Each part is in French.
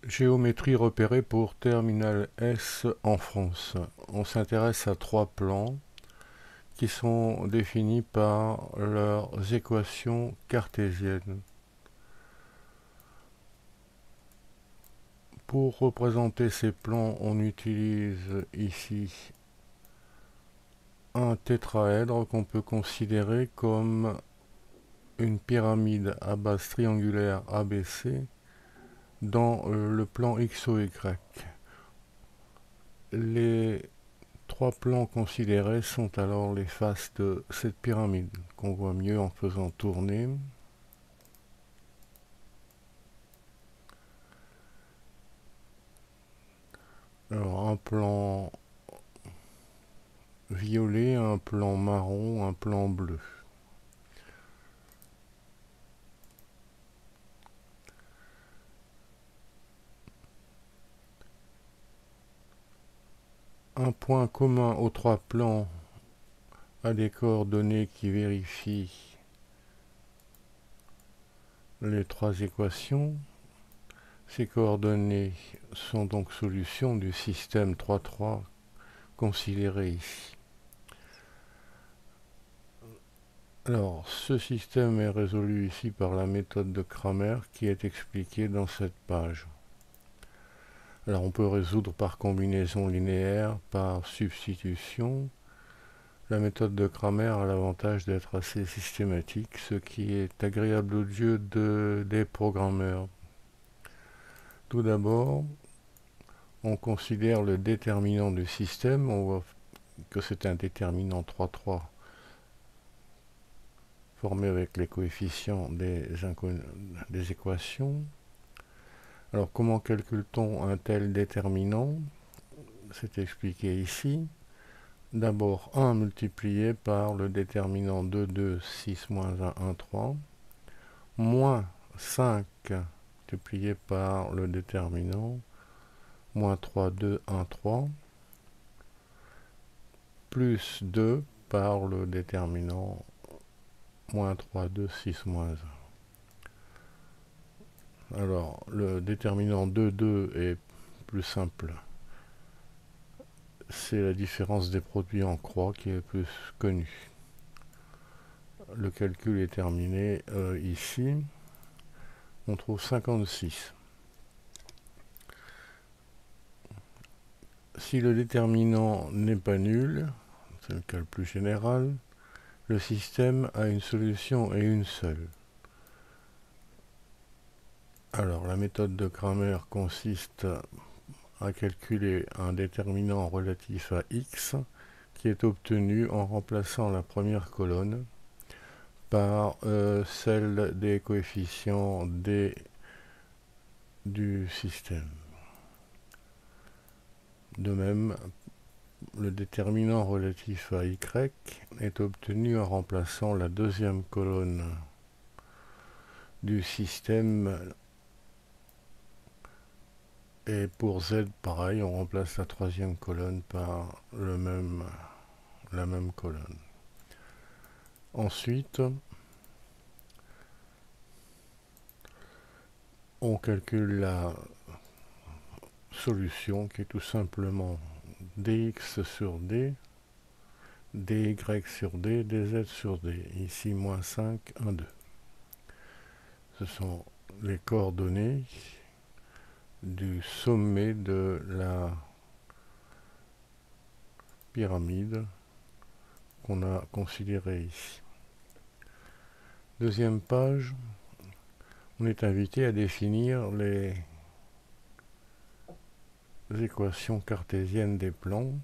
Géométrie repérée pour Terminal S en France. On s'intéresse à trois plans qui sont définis par leurs équations cartésiennes. Pour représenter ces plans, on utilise ici un tétraèdre qu'on peut considérer comme une pyramide à base triangulaire ABC dans le plan XOY. Les trois plans considérés sont alors les faces de cette pyramide, qu'on voit mieux en faisant tourner. Alors un plan violet, un plan marron, un plan bleu. Un point commun aux trois plans a des coordonnées qui vérifient les trois équations. Ces coordonnées sont donc solutions du système 3,3 considéré ici. Alors, ce système est résolu ici par la méthode de Cramer qui est expliquée dans cette page. Alors, on peut résoudre par combinaison linéaire, par substitution. La méthode de Cramer a l'avantage d'être assez systématique, ce qui est agréable aux yeux des programmeurs. Tout d'abord, on considère le déterminant du système. On voit que c'est un déterminant 3,3 formé avec les coefficients des équations. Alors comment calcule-t-on un tel déterminant? C'est expliqué ici. D'abord 1 multiplié par le déterminant 2, 2, 6, moins 1, 1, 3, moins 5 multiplié par le déterminant, moins 3, 2, 1, 3, plus 2 par le déterminant, moins 3, 2, 6, moins 1. Alors, le déterminant 2, 2 est plus simple. C'est la différence des produits en croix qui est plus connue. Le calcul est terminé ici. On trouve 56. Si le déterminant n'est pas nul, c'est le cas le plus général, le système a une solution et une seule. Alors la méthode de Cramer consiste à calculer un déterminant relatif à x qui est obtenu en remplaçant la première colonne par celle des coefficients d du système. De même, le déterminant relatif à y est obtenu en remplaçant la deuxième colonne du système. Et pour z, pareil, on remplace la troisième colonne par la même colonne. Ensuite, on calcule la solution qui est tout simplement dx sur d, dy sur d, dz sur d. Ici, moins 5, 1, 2. Ce sont les coordonnées du sommet de la pyramide qu'on a considérée ici. Deuxième page, on est invité à définir les équations cartésiennes des plans.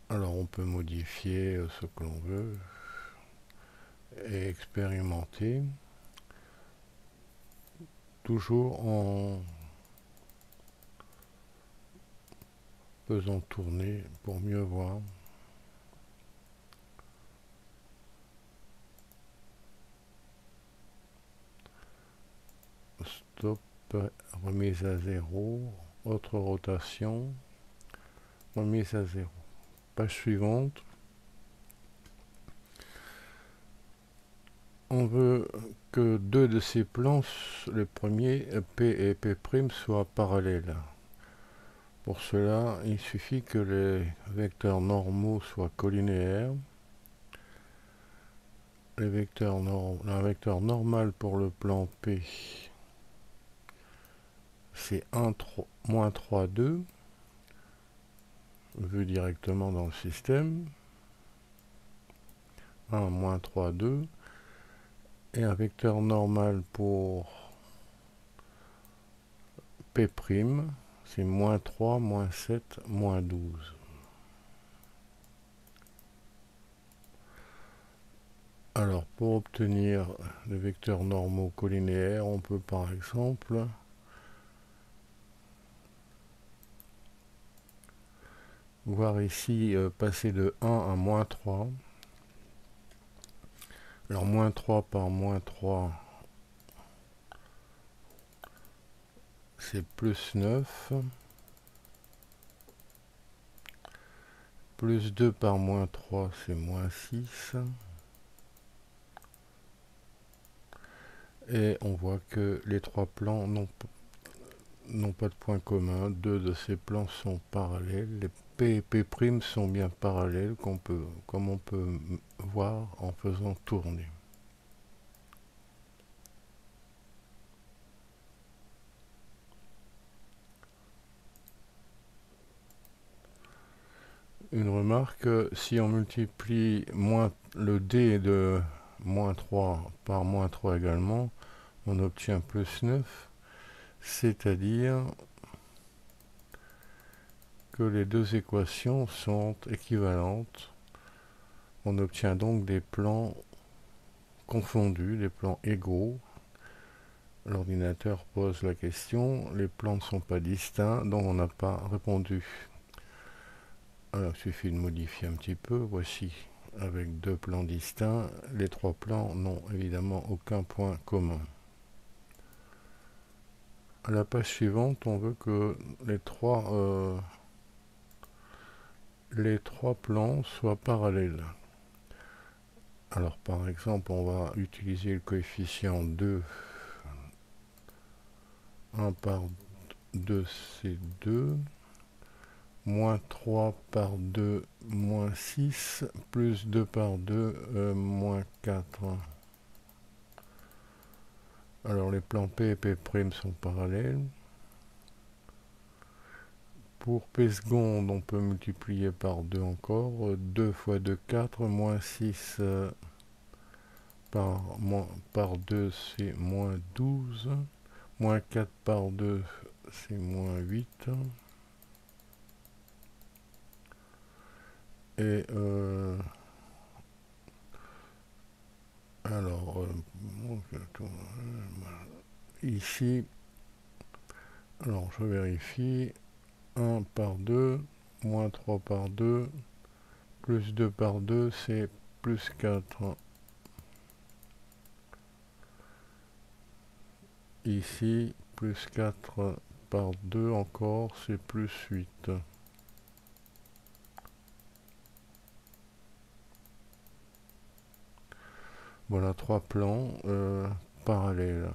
Alors on peut modifier ce que l'on veut et expérimenter, toujours en faisant tourner pour mieux voir. Stop, remise à 0, autre rotation, remise à 0. Page suivante. on veut que deux de ces plans, les premiers, P et P', soient parallèles. Pour cela, il suffit que les vecteurs normaux soient collinéaires. Un vecteur normal pour le plan P, c'est 1, 3, moins 3, 2, vu directement dans le système. 1, moins 3, 2. Et un vecteur normal pour P', c'est moins 3, moins 7, moins 12. Alors, pour obtenir des vecteurs normaux collinéaires, on peut par exemple voir ici passer de 1 à moins 3. Alors, moins 3 par moins 3, c'est plus 9. Plus 2 par moins 3, c'est moins 6. Et on voit que les trois plans n'ont pas de point commun. Deux de ces plans sont parallèles. Les P et P' sont bien parallèles, comme on peut voir en faisant tourner. Une remarque, si on multiplie le D de moins 3 par moins 3 également, on obtient plus 9, c'est-à-dire que les deux équations sont équivalentes. On obtient donc des plans confondus, des plans égaux. L'ordinateur pose la question, les plans ne sont pas distincts, donc on n'a pas répondu. Alors, il suffit de modifier un petit peu. Voici, avec deux plans distincts, les trois plans n'ont évidemment aucun point commun. À la page suivante, on veut que les trois plans soient parallèles. Alors, par exemple, on va utiliser le coefficient 2. 1 par 2, c'est 2. Moins 3 par 2, moins 6, plus 2 par 2, moins 4. Alors les plans P et P' sont parallèles. Pour P seconde, on peut multiplier par 2 encore. 2 fois 2, 4, moins 6 par 2, c'est moins 12. Moins 4 par 2, c'est moins 8. Et alors, ici, alors je vérifie, 1 par 2, moins 3 par 2, plus 2 par 2, c'est plus 4. Ici, plus 4 par 2 encore, c'est plus 8. Voilà trois plans parallèles.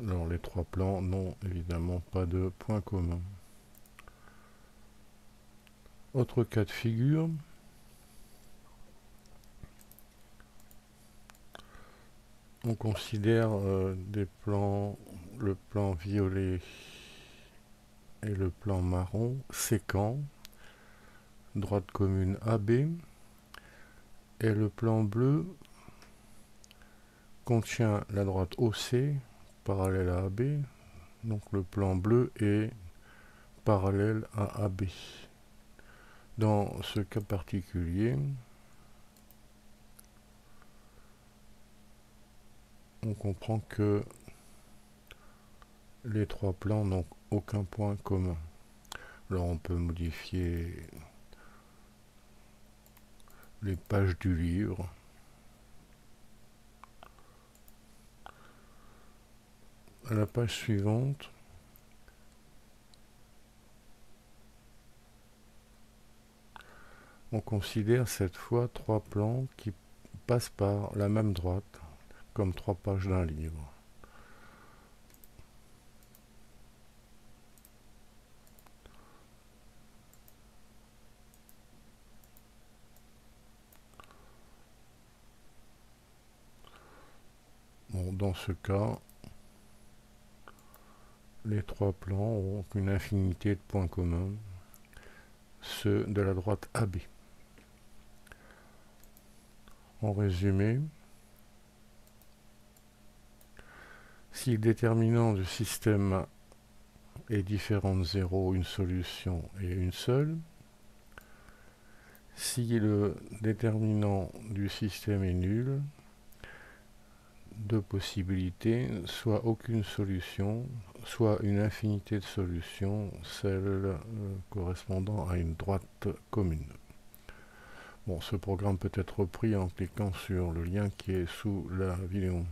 Alors les trois plans n'ont évidemment pas de point commun. Autre cas de figure. On considère des plans, le plan violet et le plan marron séquents, droite commune AB, et le plan bleu contient la droite OC parallèle à AB, donc le plan bleu est parallèle à AB. Dans ce cas particulier, on comprend que les trois plans n'ont aucun point commun. Alors on peut modifier les pages du livre. la page suivante. On considère cette fois 3 plans qui passent par la même droite, comme 3 pages d'un livre. Bon, dans ce cas, les 3 plans ont une infinité de points communs, ceux de la droite AB. En résumé, si le déterminant du système est différent de 0, une solution est une seule. Si le déterminant du système est nul, 2 possibilités, soit aucune solution, soit une infinité de solutions, celle correspondant à une droite commune. Bon, ce programme peut être repris en cliquant sur le lien qui est sous la vidéo.